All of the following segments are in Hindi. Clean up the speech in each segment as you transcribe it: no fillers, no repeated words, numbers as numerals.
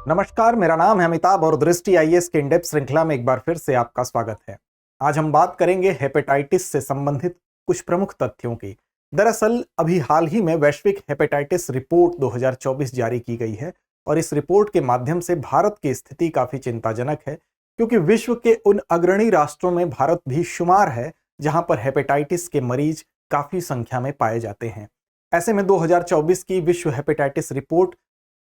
नमस्कार, मेरा नाम है अमिताभ और दृष्टि आईएएस के इंडेप्थ श्रृंखला में एक बार फिर से आपका स्वागत है। आज हम बात करेंगे हेपेटाइटिस से संबंधित कुछ प्रमुख तथ्यों की। दरअसल अभी हाल ही में वैश्विक हेपेटाइटिस रिपोर्ट 2024 जारी की गई है और इस रिपोर्ट के माध्यम से भारत की स्थिति काफी चिंताजनक है, क्योंकि विश्व के उन अग्रणी राष्ट्रों में भारत भी शुमार है जहां पर हेपेटाइटिस के मरीज काफी संख्या में पाए जाते हैं। ऐसे में 2024 की विश्व हेपेटाइटिस रिपोर्ट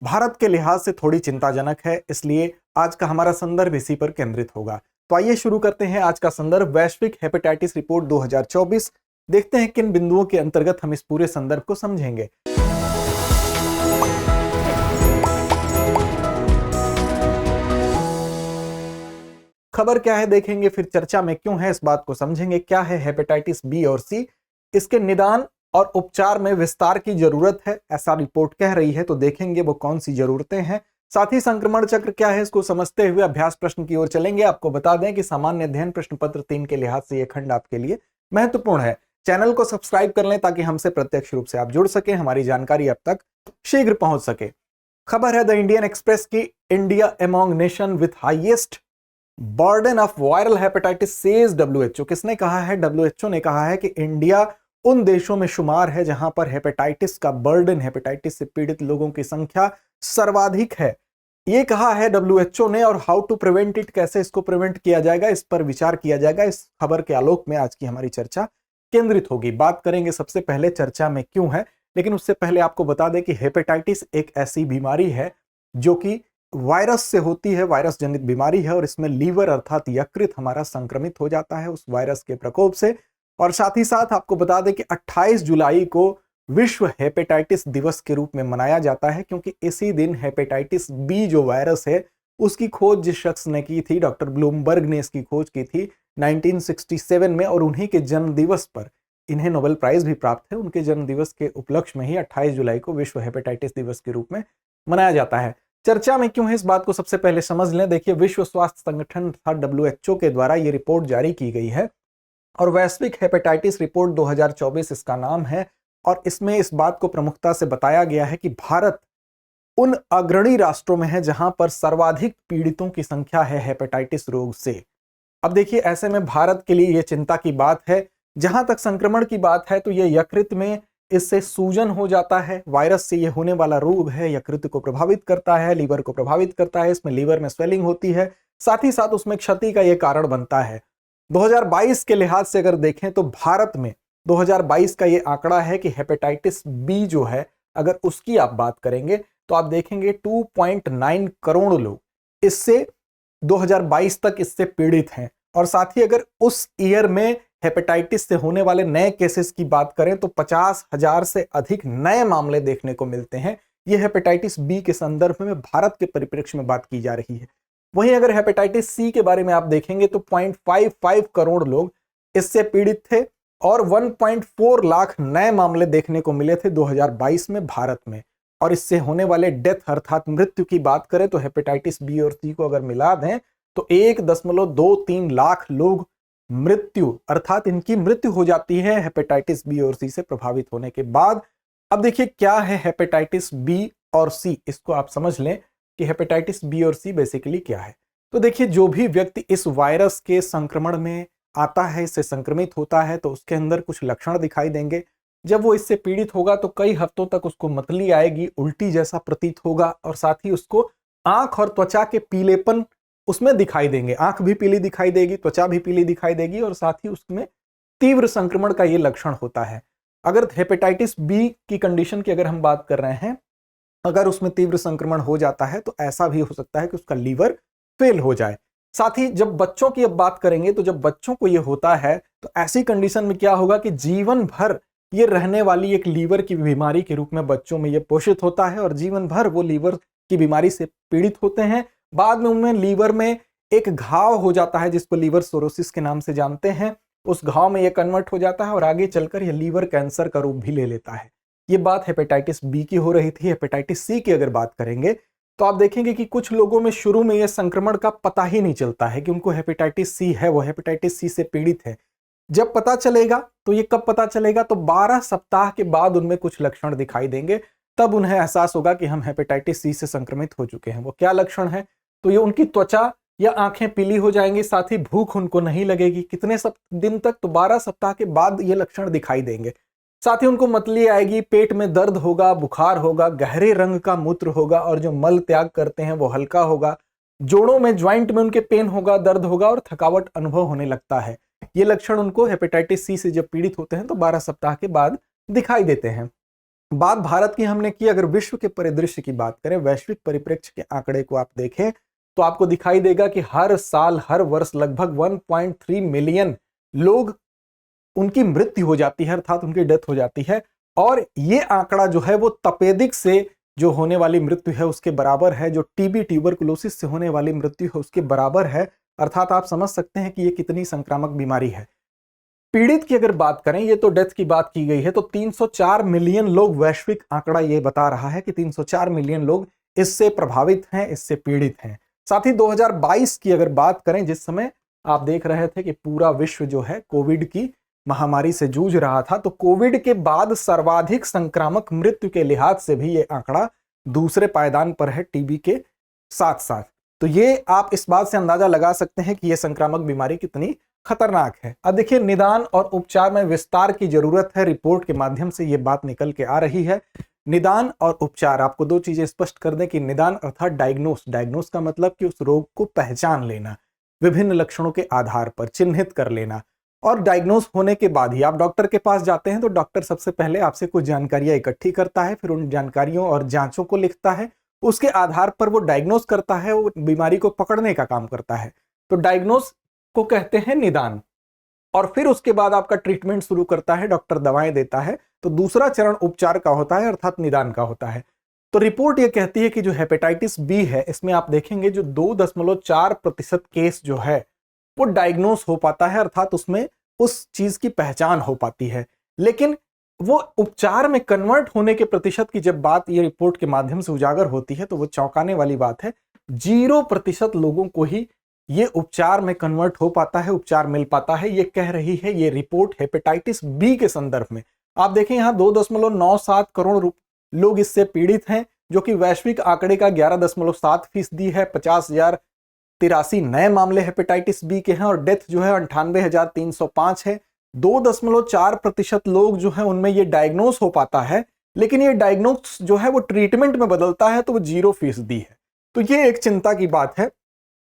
भारत के लिहाज से थोड़ी चिंताजनक है, इसलिए आज का हमारा संदर्भ इसी पर केंद्रित होगा। तो आइए शुरू करते हैं आज का संदर्भ वैश्विक हेपेटाइटिस रिपोर्ट 2024। देखते हैं किन बिंदुओं के अंतर्गत हम इस पूरे संदर्भ को समझेंगे। खबर क्या है देखेंगे, फिर चर्चा में क्यों है इस बात को समझेंगे, क्या है हेपेटाइटिस बी और सी, इसके निदान और उपचार में विस्तार की जरूरत है ऐसा रिपोर्ट कह रही है, तो देखेंगे वो कौन सी जरूरतें हैं। साथ ही संक्रमण चक्र क्या है इसको समझते हुए अभ्यास प्रश्न की ओर चलेंगे। आपको बता दें कि सामान्य अध्ययन प्रश्न पत्र 3 के लिहाज से यह खंड आपके लिए महत्वपूर्ण है। चैनल को सब्सक्राइब कर लें ताकि हमसे प्रत्यक्ष रूप से आप जुड़ सके, हमारी जानकारी अब तक शीघ्र पहुंच सके। खबर है द इंडियन एक्सप्रेस की, India among nation with highest burden of viral hepatitis says WHO. किसने कहा है? डब्ल्यूएचओ ने कहा है कि इंडिया उन देशों में शुमार है जहां पर हेपेटाइटिस का बर्डन, हेपेटाइटिस से पीड़ित लोगों की संख्या सर्वाधिक है। यह कहा है डब्ल्यूएचओ ने, और हाउ टू प्रिवेंट इट, कैसे इसको प्रिवेंट किया जाएगा, इस पर विचार किया जाएगा। इस खबर के आलोक में आज की हमारी चर्चा केंद्रित होगी। बात करेंगे सबसे पहले चर्चा में क्यों है, लेकिन उससे पहले आपको बता दें कि हेपेटाइटिस एक ऐसी बीमारी है जो कि वायरस से होती है, वायरस जनित बीमारी है, और इसमें लीवर अर्थात यकृत हमारा संक्रमित हो जाता है उस वायरस के प्रकोप से। और साथ ही साथ आपको बता दें कि 28 जुलाई को विश्व हेपेटाइटिस दिवस के रूप में मनाया जाता है, क्योंकि इसी दिन हेपेटाइटिस बी जो वायरस है उसकी खोज जिस शख्स ने की थी, डॉक्टर ब्लूमबर्ग ने इसकी खोज की थी 1967 में, और उन्हीं के जन्म दिवस पर इन्हें नोबेल प्राइज भी प्राप्त है। उनके जन्म दिवस के उपलक्ष्य में ही 28 जुलाई को विश्व हेपेटाइटिस दिवस के रूप में मनाया जाता है। चर्चा में क्यों है इस बात को सबसे पहले समझ लें। देखिए, विश्व स्वास्थ्य संगठन अर्थात डब्ल्यूएचओ के द्वारा यह रिपोर्ट जारी की गई है और वैश्विक हेपेटाइटिस रिपोर्ट 2024 इसका नाम है, और इसमें इस बात को प्रमुखता से बताया गया है कि भारत उन अग्रणी राष्ट्रों में है जहां पर सर्वाधिक पीड़ितों की संख्या है हेपेटाइटिस रोग से। अब देखिए, ऐसे में भारत के लिए यह चिंता की बात है। जहां तक संक्रमण की बात है तो यह यकृत में इससे सूजन हो जाता है, वायरस से यह होने वाला रोग है, यकृत को प्रभावित करता है, लीवर को प्रभावित करता है, इसमें लीवर में स्वेलिंग होती है, साथ ही साथ उसमें क्षति का यह कारण बनता है। 2022 के लिहाज से अगर देखें तो भारत में 2022 का ये आंकड़ा है कि हेपेटाइटिस बी जो है, अगर उसकी आप बात करेंगे तो आप देखेंगे 2.9 करोड़ लोग इससे 2022 तक इससे पीड़ित हैं। और साथ ही अगर उस ईयर में हेपेटाइटिस से होने वाले नए केसेस की बात करें तो 50,000 से अधिक नए मामले देखने को मिलते हैं। यह हेपेटाइटिस बी के संदर्भ में भारत के परिप्रेक्ष्य में बात की जा रही है। वहीं अगर हेपेटाइटिस सी के बारे में आप देखेंगे तो 0.55 करोड़ लोग इससे पीड़ित थे और 1.4 लाख नए मामले देखने को मिले थे 2022 में भारत में। और इससे होने वाले डेथ अर्थात मृत्यु की बात करें तो हेपेटाइटिस बी और सी को अगर मिला दें तो 1.23 लाख लोग मृत्यु अर्थात इनकी मृत्यु हो जाती है हेपेटाइटिस बी और सी से प्रभावित होने के बाद। अब देखिए, क्या है हेपेटाइटिस बी और सी, इसको आप समझ लें कि हेपेटाइटिस बी और सी बेसिकली क्या है। तो देखिए, जो भी व्यक्ति इस वायरस के संक्रमण में आता है, इससे संक्रमित होता है, तो उसके अंदर कुछ लक्षण दिखाई देंगे। जब वो इससे पीड़ित होगा तो कई हफ्तों तक उसको मतली आएगी, उल्टी जैसा प्रतीत होगा, और साथ ही उसको आंख और त्वचा के पीलेपन उसमें दिखाई देंगे। आंख भी पीली दिखाई देगी, त्वचा भी पीली दिखाई देगी, और साथ ही उसमें तीव्र संक्रमण का ये लक्षण होता है। अगर हेपेटाइटिस बी की कंडीशन की अगर हम बात कर रहे हैं, अगर उसमें तीव्र संक्रमण हो जाता है तो ऐसा भी हो सकता है कि उसका लीवर फेल हो जाए। साथ ही जब बच्चों की अब बात करेंगे तो जब बच्चों को यह होता है तो ऐसी कंडीशन में क्या होगा कि जीवन भर ये रहने वाली एक लीवर की बीमारी के रूप में बच्चों में यह पोषित होता है, और जीवन भर वो लीवर की बीमारी से पीड़ित होते हैं। बाद में उनमें लीवर में एक घाव हो जाता है जिसको लीवर सोरोसिस के नाम से जानते हैं। उस घाव में यह कन्वर्ट हो जाता है और आगे चलकर यह लीवर कैंसर का रूप भी ले लेता है। ये बात हेपेटाइटिस बी की हो रही थी। हेपेटाइटिस सी की अगर बात करेंगे तो आप देखेंगे कि कुछ लोगों में शुरू में यह संक्रमण का पता ही नहीं चलता है कि उनको हेपेटाइटिस सी है, वो हेपेटाइटिस सी से पीड़ित है। जब पता चलेगा तो ये कब पता चलेगा? तो 12 सप्ताह के बाद उनमें कुछ लक्षण दिखाई देंगे। तब उन्हें एहसास होगा कि हम हेपेटाइटिस सी से संक्रमित हो चुके हैं। वो क्या लक्षण है? तो ये उनकी त्वचा या आंखें पीली हो जाएंगी, साथ ही भूख उनको नहीं लगेगी। कितने दिन तक? तो 12 सप्ताह के बाद ये लक्षण दिखाई देंगे। साथ ही उनको मतली आएगी, पेट में दर्द होगा, बुखार होगा, गहरे रंग का मूत्र होगा और जो मल त्याग करते हैं वो हल्का होगा। जोड़ों में, ज्वाइंट में उनके पेन होगा, दर्द होगा और थकावट अनुभव होने लगता है। ये लक्षण उनको हेपेटाइटिस सी से जब पीड़ित होते हैं तो 12 सप्ताह के बाद दिखाई देते हैं। बात भारत की हमने की, अगर विश्व के परिदृश्य की बात करें, वैश्विक परिप्रेक्ष्य के आंकड़े को आप देखें तो आपको दिखाई देगा कि हर साल, हर वर्ष लगभग 1.3 मिलियन लोग उनकी मृत्यु हो जाती है, अर्थात उनकी डेथ हो जाती है। और ये आंकड़ा जो है वो तपेदिक से जो होने वाली मृत्यु है उसके बराबर है, जो टीबी ट्यूबरकुलोसिस से होने वाली मृत्यु है उसके बराबर है। अर्थात आप समझ सकते हैं कि ये कितनी संक्रामक बीमारी है। पीड़ित की अगर बात करें, ये तो डेथ की बात की गई है, तो 304 मिलियन लोग, वैश्विक आंकड़ा ये बता रहा है कि 304 मिलियन लोग इससे प्रभावित हैं, इससे पीड़ित हैं। साथ ही 2022 की अगर बात करें, जिस समय आप देख रहे थे कि पूरा विश्व जो है कोविड की महामारी से जूझ रहा था, तो कोविड के बाद सर्वाधिक संक्रामक मृत्यु के लिहाज से भी ये आंकड़ा दूसरे पायदान पर है टीबी के साथ साथ। तो ये आप इस बात से अंदाजा लगा सकते हैं कि यह संक्रामक बीमारी कितनी खतरनाक है। अब देखिए, निदान और उपचार में विस्तार की जरूरत है। रिपोर्ट के माध्यम से यह बात निकल के आ रही है। निदान और उपचार, आपको दो चीजें स्पष्ट कर दें कि निदान अर्थात डायग्नोस का मतलब कि उस रोग को पहचान लेना, विभिन्न लक्षणों के आधार पर चिन्हित कर लेना। और डायग्नोस होने के बाद ही आप डॉक्टर के पास जाते हैं तो डॉक्टर सबसे पहले आपसे कुछ जानकारियां इकट्ठी करता है, फिर उन जानकारियों और जांचों को लिखता है। उसके आधार पर वो डायग्नोस करता है, वो बीमारी को पकड़ने का काम करता है। तो डायग्नोस को कहते हैं निदान। और फिर उसके बाद आपका ट्रीटमेंट शुरू करता है, डॉक्टर दवाएं देता है। तो दूसरा चरण उपचार का होता है, अर्थात निदान का होता है। तो रिपोर्ट ये कहती है कि जो हेपेटाइटिस बी है, इसमें आप देखेंगे जो 2.4% केस जो है वो डायग्नोस हो पाता है, अर्थात उसमें उस चीज की पहचान हो पाती है। लेकिन वो उपचार में कन्वर्ट होने के प्रतिशत की जब बात ये रिपोर्ट के माध्यम से उजागर होती है तो वो चौंकाने वाली बात है। 0% लोगों को ही ये उपचार में कन्वर्ट हो पाता है, उपचार मिल पाता है। ये कह रही है ये रिपोर्ट हेपेटाइटिस बी के संदर्भ में। आप देखें यहाँ 2.97 करोड़ लोग इससे पीड़ित हैं, जो कि वैश्विक आंकड़े का 11.7% है। 50,083 नए मामले हेपेटाइटिस बी के हैं और डेथ जो है 98,305 है। 2.4% लोग जो है उनमें ये डायग्नोस हो पाता है, लेकिन ये डायग्नोस जो है वो ट्रीटमेंट में बदलता है तो वो 0% है। तो ये एक चिंता की बात है।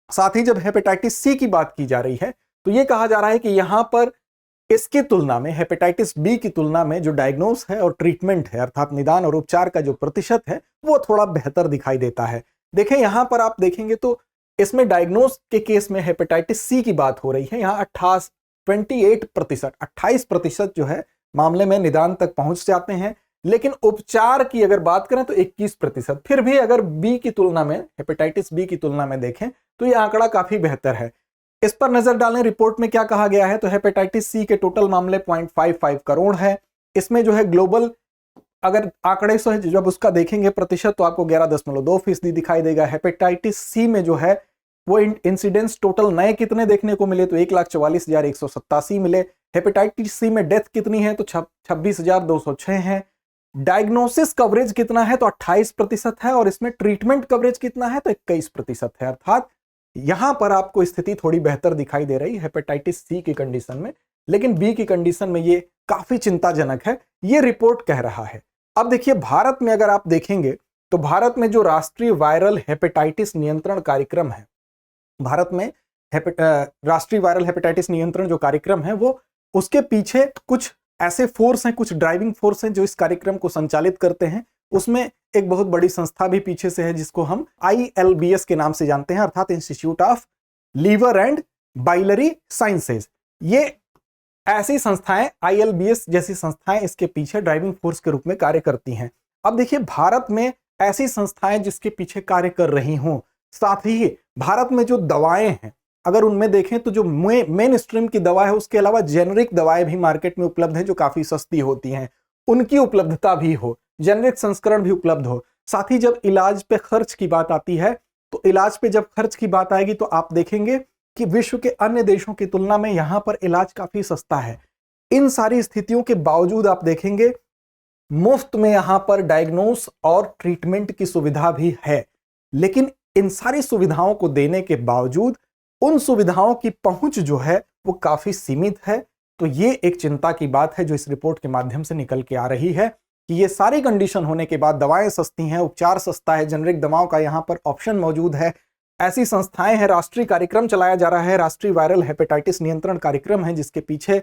साथ ही जब हेपेटाइटिस सी की बात की जा रही है तो ये कहा जा रहा है कि यहां पर इसकी तुलना में, हेपेटाइटिस बी की तुलना में जो डायग्नोस है और ट्रीटमेंट है, अर्थात निदान और उपचार का जो प्रतिशत है वो थोड़ा बेहतर दिखाई देता है। देखें यहां पर आप देखेंगे तो इसमें डायग्नोस के केस में हेपेटाइटिस सी की बात हो रही है, यहाँ 28% जो है मामले में निदान तक पहुंच जाते हैं। लेकिन उपचार की अगर बात करें तो 21%। फिर भी अगर बी की तुलना में, हेपेटाइटिस बी की तुलना में देखें तो यह आंकड़ा काफी बेहतर है। इस पर नजर डालें, रिपोर्ट में क्या कहा गया है। तो हेपेटाइटिस सी के टोटल मामले 0.55 करोड़ है। इसमें जो है ग्लोबल अगर आंकड़े से जब उसका देखेंगे प्रतिशत तो आपको 11.2% दिखाई देगा। हेपेटाइटिस सी में जो है वो इंसिडेंस टोटल नए कितने देखने को मिले तो 1,44,187 मिले। हेपेटाइटिस सी में डेथ कितनी है तो 26,206 है। डायग्नोसिस कवरेज कितना है तो 28% है और इसमें ट्रीटमेंट कवरेज कितना है तो 21% है। अर्थात यहां पर आपको स्थिति थोड़ी बेहतर दिखाई दे रही है हेपेटाइटिस सी की कंडीशन में, लेकिन बी की कंडीशन में ये काफी चिंताजनक है, ये रिपोर्ट कह रहा है। अब देखिए भारत में अगर आप देखेंगे तो भारत में जो राष्ट्रीय वायरल हेपेटाइटिस नियंत्रण कार्यक्रम है, भारत में राष्ट्रीय वायरल हेपेटाइटिस नियंत्रण जो कार्यक्रम है वो, उसके पीछे कुछ ऐसे फोर्स हैं, कुछ ड्राइविंग फोर्स हैं जो इस कार्यक्रम को संचालित करते हैं। उसमें एक बहुत बड़ी संस्था भी पीछे से है जिसको हम ILBS के नाम से जानते हैं, अर्थात institute of liver and biliary sciences. ये ऐसी संस्थाएं, ILBS जैसी संस्थाएं इसके पीछे ड्राइविंग फोर्स के रूप में कार्य करती हैं। अब देखिए भारत में ऐसी संस्थाएं जिसके पीछे कार्य कर रही हों, साथ ही भारत में जो दवाएं हैं अगर उनमें देखें तो जो मेन स्ट्रीम की दवा है उसके अलावा जेनरिक दवाएं भी मार्केट में उपलब्ध हैं जो काफी सस्ती होती हैं, उनकी उपलब्धता भी हो, जेनरिक संस्करण भी उपलब्ध हो। साथ ही जब इलाज पे खर्च की बात आती है तो इलाज पे जब खर्च की बात आएगी तो आप देखेंगे कि विश्व के अन्य देशों की तुलना में यहां पर इलाज काफी सस्ता है। इन सारी स्थितियों के बावजूद आप देखेंगे मुफ्त में यहाँ पर डायग्नोस और ट्रीटमेंट की सुविधा भी है। लेकिन इन सारी सुविधाओं को देने के बावजूद उन सुविधाओं की पहुंच जो है वो काफी सीमित है। तो ये एक चिंता की बात है जो इस रिपोर्ट के माध्यम से निकल के आ रही है कि ये सारी कंडीशन होने के बाद दवाएं सस्ती हैं, उपचार सस्ता है, जेनरिक दवाओं का यहाँ पर ऑप्शन मौजूद है, ऐसी संस्थाएं हैं, राष्ट्रीय कार्यक्रम चलाया जा रहा है, राष्ट्रीय वायरल हेपेटाइटिस नियंत्रण कार्यक्रम है जिसके पीछे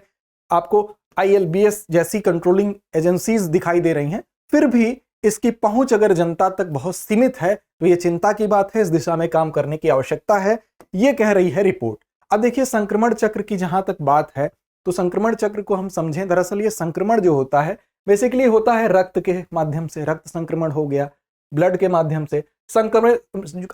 आपको ILBS जैसी कंट्रोलिंग एजेंसीज दिखाई दे रही हैं, फिर भी इसकी पहुंच अगर जनता तक बहुत सीमित है तो ये चिंता की बात है। इस दिशा में काम करने की आवश्यकता है, ये कह रही है रिपोर्ट। अब देखिए संक्रमण चक्र की जहां तक बात है तो संक्रमण चक्र को हम समझें, दरअसल ये संक्रमण जो होता है बेसिकली होता है रक्त के माध्यम से, रक्त संक्रमण हो गया, ब्लड के माध्यम से संक्रमण।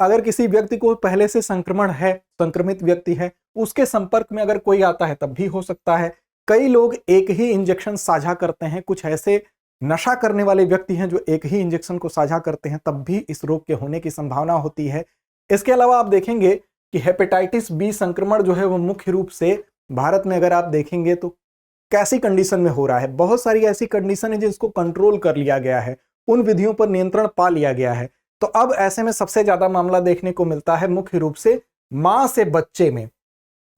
अगर किसी व्यक्ति को पहले से संक्रमण है, संक्रमित व्यक्ति है, उसके संपर्क में अगर कोई आता है तब भी हो सकता है। कई लोग एक ही इंजेक्शन साझा करते हैं, कुछ ऐसे नशा करने वाले व्यक्ति हैं जो एक ही इंजेक्शन को साझा करते हैं, तब भी इस रोग के होने की संभावना होती है। इसके अलावा आप देखेंगे कि हेपेटाइटिस बी संक्रमण जो है वो मुख्य रूप से भारत में अगर आप देखेंगे तो कैसी कंडीशन में हो रहा है, बहुत सारी ऐसी कंडीशन है जिसको कंट्रोल कर लिया गया है, उन विधियों पर नियंत्रण पा लिया गया है। तो अब ऐसे में सबसे ज्यादा मामला देखने को मिलता है मुख्य रूप से मां से बच्चे में।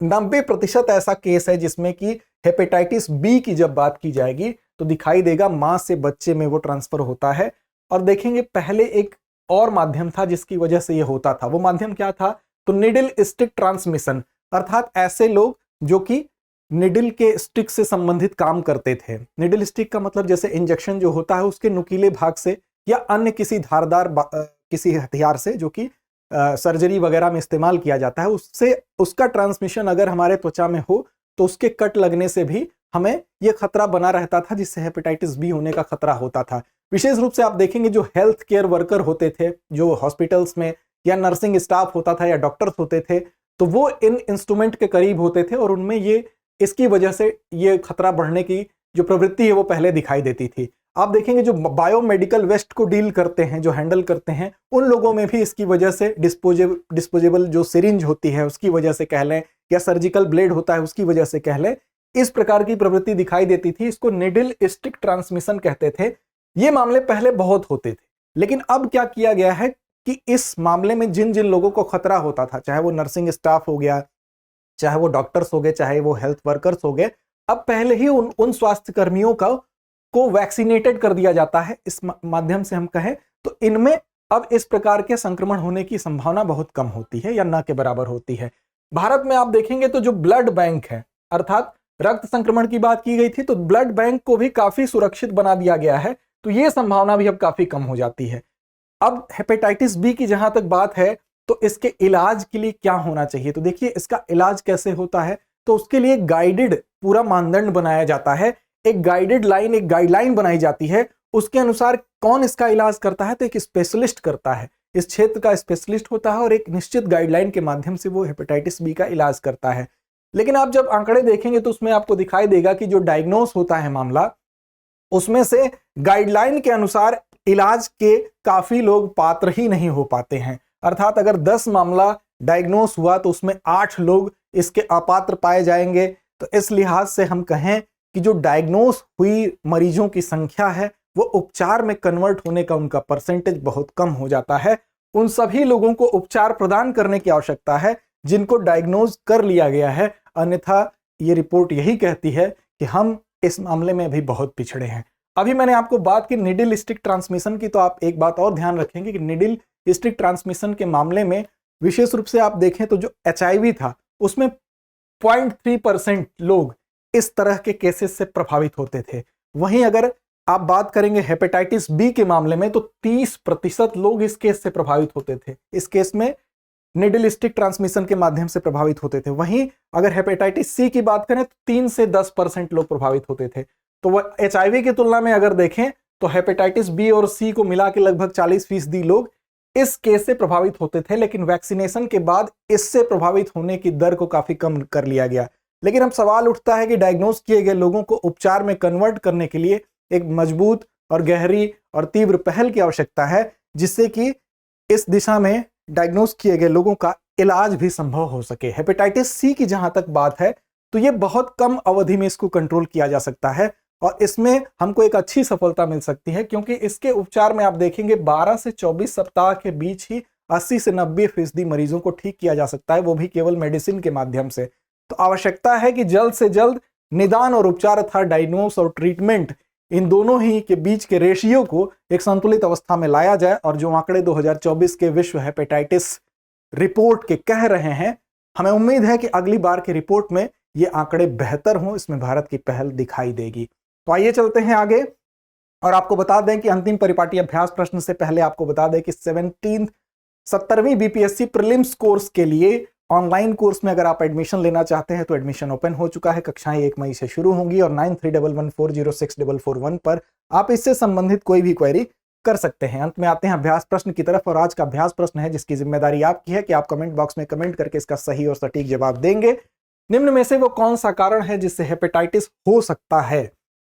90% ऐसा केस है जिसमें कि हेपेटाइटिस बी की जब बात की जाएगी तो दिखाई देगा मां से बच्चे में वो ट्रांसफर होता है। और देखेंगे पहले एक और माध्यम था जिसकी वजह से ये होता था, वो माध्यम क्या था, तो निडल स्टिक ट्रांसमिशन, अर्थात ऐसे लोग जो कि निडल के स्टिक से संबंधित काम करते थे। निडल स्टिक का मतलब जैसे इंजेक्शन जो होता है उसके नुकीले भाग से या अन्य किसी धारदार किसी हथियार से जो कि सर्जरी वगैरह में इस्तेमाल किया जाता है, उससे उसका ट्रांसमिशन अगर हमारे त्वचा में हो तो उसके कट लगने से भी हमें यह खतरा बना रहता था, जिससे हेपेटाइटिस बी होने का खतरा होता था। विशेष रूप से आप देखेंगे जो हेल्थ केयर वर्कर होते थे, जो हॉस्पिटल्स में या नर्सिंग स्टाफ होता था या डॉक्टर्स होते थे, तो वो इन इंस्ट्रूमेंट के करीब होते थे और उनमें ये इसकी वजह से ये खतरा बढ़ने की जो प्रवृत्ति है वो पहले दिखाई देती थी। आप देखेंगे जो बायोमेडिकल वेस्ट को डील करते हैं, जो हैंडल करते हैं, उन लोगों में भी इसकी वजह से डिस्पोजेबल जो सिरिंज होती है उसकी वजह से कह लें या सर्जिकल ब्लेड होता है उसकी वजह से कह लें, इस प्रकार की प्रवृत्ति दिखाई देती थी। इसको निडल स्टिक ट्रांसमिशन कहते थे। ये मामले पहले बहुत होते थे, लेकिन अब क्या किया गया है कि इस मामले में जिन जिन लोगों को खतरा होता था, चाहे वो नर्सिंग स्टाफ हो गया, चाहे वो डॉक्टर्स हो गए, चाहे वो हेल्थ वर्कर्स हो गए, अब पहले ही उन स्वास्थ्य कर्मियों को वैक्सीनेटेड कर दिया जाता है। इस माध्यम से हम कहें तो इनमें अब इस प्रकार के संक्रमण होने की संभावना बहुत कम होती है या ना के बराबर होती है। भारत में आप देखेंगे तो जो ब्लड बैंक है, अर्थात रक्त संक्रमण की बात की गई थी, तो ब्लड बैंक को भी काफी सुरक्षित बना दिया गया है, तो यह संभावना भी अब काफी कम हो जाती है। अब हेपेटाइटिस बी की जहां तक बात है तो इसके इलाज के लिए क्या होना चाहिए, तो देखिए इसका इलाज कैसे होता है, तो उसके लिए गाइडेड पूरा मानदंड बनाया जाता है, एक गाइडेड लाइन, एक गाइडलाइन बनाई जाती है, उसके अनुसार कौन इसका इलाज करता है, तो एक स्पेशलिस्ट करता है, इस क्षेत्र का स्पेशलिस्ट होता है और एक निश्चित गाइडलाइन के माध्यम से वो हेपेटाइटिस बी का इलाज करता है। लेकिन आप जब आंकड़े देखेंगे तो उसमें आपको दिखाई देगा कि जो डायग्नोस होता है मामला, उसमें से गाइडलाइन के अनुसार इलाज के काफी लोग पात्र ही नहीं हो पाते हैं। अर्थात अगर 10 मामला डायग्नोस हुआ तो उसमें 8 लोग इसके अपात्र पाए जाएंगे। तो इस लिहाज से हम कहें कि जो डायग्नोस हुई मरीजों की संख्या है वो उपचार में कन्वर्ट होने का उनका परसेंटेज बहुत कम हो जाता है। उन सभी लोगों को उपचार प्रदान करने की आवश्यकता है जिनको डायग्नोज कर लिया गया है, अन्यथा ये रिपोर्ट यही कहती है कि हम इस मामले में भी बहुत पिछड़े हैं। अभी मैंने आपको बात की निडल स्टिक ट्रांसमिशन की, तो आप एक बात और ध्यान रखेंगे कि निडल स्टिक ट्रांसमिशन के मामले में विशेष रूप से आप देखें तो जो HIV था उसमें 0.3% लोग इस तरह के केसेस से प्रभावित होते थे। वहीं अगर आप बात करेंगे हेपेटाइटिस बी के मामले में तो 30% लोग इस केस से प्रभावित होते थे, इस केस में निडल स्टिक ट्रांसमिशन के माध्यम से प्रभावित होते थे। वहीं अगर हेपेटाइटिस सी की बात करें तो 3 से 10% लोग प्रभावित होते थे। तो वह HIV की तुलना में अगर देखें तो हेपेटाइटिस बी और सी को मिला के लगभग 40% लोग इस केस से प्रभावित होते थे, लेकिन वैक्सीनेशन के बाद इससे प्रभावित होने की दर को काफी कम कर लिया गया। लेकिन अब सवाल उठता है कि डायग्नोज किए गए लोगों को उपचार में कन्वर्ट करने के लिए एक मजबूत और गहरी और तीव्र पहल की आवश्यकता है, जिससे कि इस दिशा में डायग्नोज किए गए लोगों का इलाज भी संभव हो सके। हेपेटाइटिस सी की जहां तक बात है तो यह बहुत कम अवधि में इसको कंट्रोल किया जा सकता है। और इसमें हमको एक अच्छी सफलता मिल सकती है, क्योंकि इसके उपचार में आप देखेंगे 12 से 24 सप्ताह के बीच ही 80 से 90% मरीजों को ठीक किया जा सकता है, वो भी केवल मेडिसिन के माध्यम से। तो आवश्यकता है कि जल्द से जल्द निदान और उपचार अर्थात डायग्नोस और ट्रीटमेंट, इन दोनों ही के बीच के रेशियो को एक संतुलित अवस्था में लाया जाए। और जो आंकड़े 2024 के विश्व हेपेटाइटिस रिपोर्ट के कह रहे हैं, हमें उम्मीद है कि अगली बार की रिपोर्ट में ये आंकड़े बेहतर हों, इसमें भारत की पहल दिखाई देगी। तो आइए चलते हैं आगे और आपको बता दें कि अंतिम परिपाटी अभ्यास प्रश्न से पहले आपको बता दें कि 17वीं बीपीएससी प्रीलिम्स कोर्स के लिए ऑनलाइन कोर्स में अगर आप एडमिशन लेना चाहते हैं तो एडमिशन ओपन हो चुका है। कक्षाएं 1 मई से शुरू होंगी और 9311406441 पर आप इससे संबंधित कोई भी क्वेरी कर सकते हैं। अंत में आते हैं अभ्यास प्रश्न की तरफ और आज का अभ्यास प्रश्न है जिसकी जिम्मेदारी आपकी है कि आप कमेंट बॉक्स में कमेंट करके इसका सही और सटीक जवाब देंगे। निम्न में से वो कौन सा कारण है जिससे हेपेटाइटिस हो सकता है?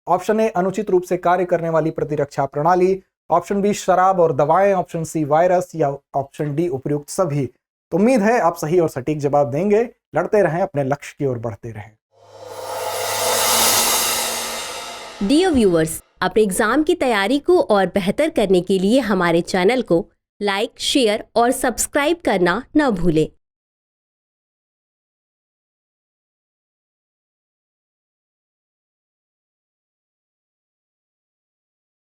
ऑप्शन ए अनुचित रूप से कार्य करने वाली प्रतिरक्षा प्रणाली, ऑप्शन बी शराब और दवाएं, ऑप्शन सी वायरस या ऑप्शन डी उपर्युक्त सभी। तो उम्मीद है आप सही और सटीक जवाब देंगे। लड़ते रहें, अपने लक्ष्य की ओर बढ़ते रहें। डियर व्यूअर्स, अपने एग्जाम की तैयारी को और बेहतर करने के लिए हमारे चैनल को लाइक, शेयर और सब्सक्राइब करना न भूलें।